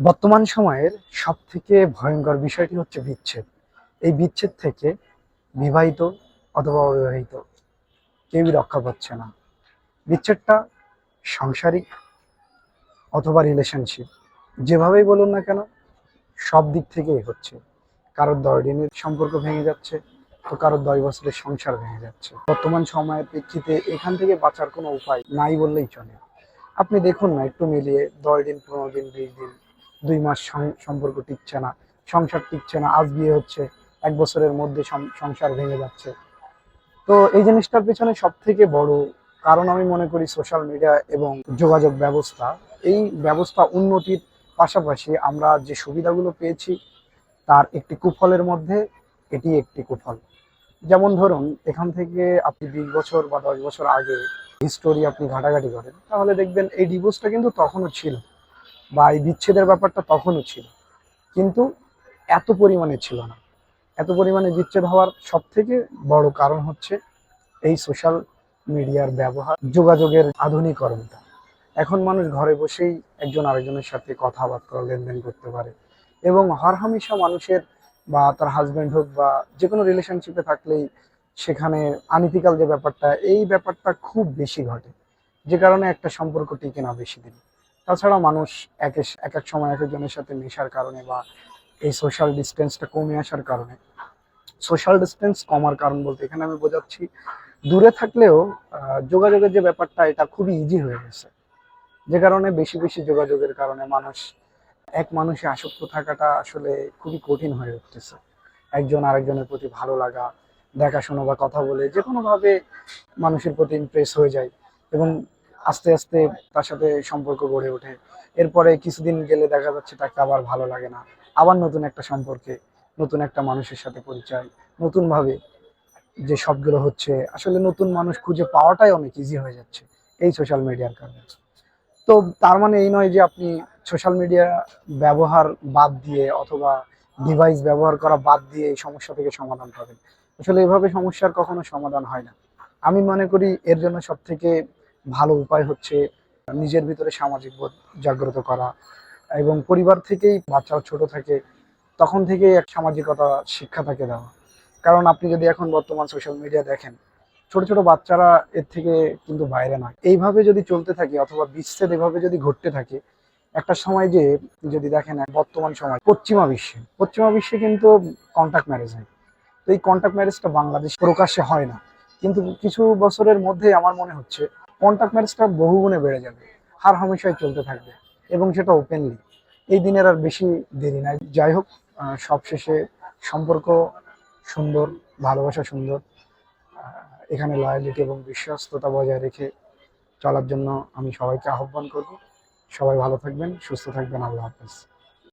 বর্তমান সময়ের সবথেকে ভয়ঙ্কর বিষয়টি হচ্ছে বিচ্ছেদ। এই বিচ্ছেদ থেকে বিবাহিত অথবা অবিবাহিত কেউই রক্ষা পাচ্ছে না। বিচ্ছেদটা সাংসারিক অথবা রিলেশনশিপ, যেভাবেই বলুন না কেন, সব দিক থেকেই হচ্ছে। কারোর 10 দিনের সম্পর্ক ভেঙে যাচ্ছে, তো কারোর 10 বছরের সংসার ভেঙে যাচ্ছে। বর্তমান সময়ের প্রেক্ষিতে এখান থেকে বাঁচার কোনো উপায় নাই বললেই চলে। আপনি দেখুন না, একটু মিলিয়ে 10 দিন, 15 দিন, 20 দিন, 2 মাস সম্পর্ক টিকছে না, সংসার টিকছে না, আজ বিয়ে হচ্ছে, 1 বছরের মধ্যে সংসার ভেঙে যাচ্ছে। তো এই জিনিসটার পেছনে সব থেকে বড় কারণ আমি মনে করি সোশ্যাল মিডিয়া এবং যোগাযোগ ব্যবস্থা। এই ব্যবস্থা উন্নতির পাশাপাশি আমরা যে সুবিধাগুলো পেয়েছি তার একটি কুফলের মধ্যে এটি একটি কুফল। যেমন ধরুন, এখান থেকে আপনি 20 বছর বা 10 বছর আগে হিস্টোরি আপনি ঘাটাঘাটি করেন, তাহলে দেখবেন এই ডিভোর্সটা কিন্তু তখনও ছিল, বা এই বিচ্ছেদের ব্যাপারটা তখনও ছিল, কিন্তু এত পরিমাণে ছিল না। এত পরিমাণে বিচ্ছেদ হওয়ার সব থেকে বড় কারণ হচ্ছে এই সোশ্যাল মিডিয়ার ব্যবহার, যোগাযোগের আধুনিকরণটা। এখন মানুষ ঘরে বসেই একজন আরেকজনের সাথে কথাবার্তা লেনদেন করতে পারে, এবং হরহামেশা মানুষের, বা তার হাজব্যান্ড হোক বা যে কোনো রিলেশনশিপে থাকলেই সেখানে আনইথিক্যাল যে ব্যাপারটা, এই ব্যাপারটা খুব বেশি ঘটে, যে কারণে একটা সম্পর্ক টিকে না বেশি দিন। তাছাড়া মানুষ এক এক সময় এক একজনের সাথে মেশার কারণে, বা এই সোশ্যাল ডিস্টেন্সটা কমে আসার কারণে, সোশ্যাল ডিস্টেন্স কমার কারণ বলতে এখানে আমি বোঝাচ্ছি দূরে থাকলেও যোগাযোগের যে ব্যাপারটা, এটা খুবই ইজি হয়ে গেছে। যে কারণে বেশি বেশি যোগাযোগের কারণে এক মানুষে আসক্ত থাকাটা আসলে খুবই কঠিন হয়ে উঠতেছে। একজন আরেকজনের প্রতি ভালো লাগা, দেখাশোনা বা কথা বলে যে কোনোভাবে মানুষের প্রতি ইমপ্রেস হয়ে যায়, এবং আস্তে আস্তে তার সাথে সম্পর্ক গড়ে ওঠে। এরপরে কিছুদিন গেলে দেখা যাচ্ছে তাকে আবার ভালো লাগে না, আবার নতুন একটা সম্পর্কে, নতুন একটা মানুষের সাথে পরিচয়, নতুনভাবে যে সবগুলো হচ্ছে, আসলে নতুন মানুষ খুঁজে পাওয়াটাই অনেক ইজি হয়ে যাচ্ছে এই সোশ্যাল মিডিয়ার কারণে। তো তার মানে এই নয় যে আপনি সোশ্যাল মিডিয়া ব্যবহার বাদ দিয়ে অথবা ডিভাইস ব্যবহার করা বাদ দিয়ে এই সমস্যা থেকে সমাধান পাবেন। আসলে এভাবে সমস্যার কখনো সমাধান হয় না। আমি মনে করি এর জন্য সব থেকে ভালো উপায় হচ্ছে নিজের ভিতরে সামাজিক বোধ জাগ্রত করা, এবং পরিবার থেকেই, বাচ্চারা ছোট থাকে তখন থেকেই এক সামাজিকতা শিক্ষা তাকে দেওয়া। কারণ আপনি যদি এখন বর্তমান সোশ্যাল মিডিয়া দেখেন, ছোট ছোট বাচ্চারা এর থেকে কিন্তু বাইরে না। এইভাবে যদি চলতে থাকে অথবা বিচ্ছেদ এভাবে যদি ঘটতে থাকে, একটা সময় যে, যদি দেখেন বর্তমান সময় পশ্চিমা বিশ্বে কিন্তু কন্ট্যাক্ট ম্যারেজ হয়। তো এই কন্ট্যাক্ট ম্যারেজটা বাংলাদেশ প্রকাশ্যে হয় না, কিন্তু কিছু বছরের মধ্যে আমার মনে হচ্ছে কন্ট্যাক্ট ম্যারেজটা বহুগুণে বেড়ে যাবে, হার হামেশাই চলতে থাকবে, এবং সেটা ওপেনলি। এই দিনের আর বেশি দেরি নাই। যাই হোক, সবশেষে সম্পর্ক সুন্দর, ভালোবাসা সুন্দর। এখানে লয়ালিটি এবং বিশ্বস্ততা বজায় রেখে চলার জন্য আমি সবাইকে আহ্বান করব। সবাই ভালো থাকবেন, সুস্থ থাকবেন। আল্লাহ হাফেজ।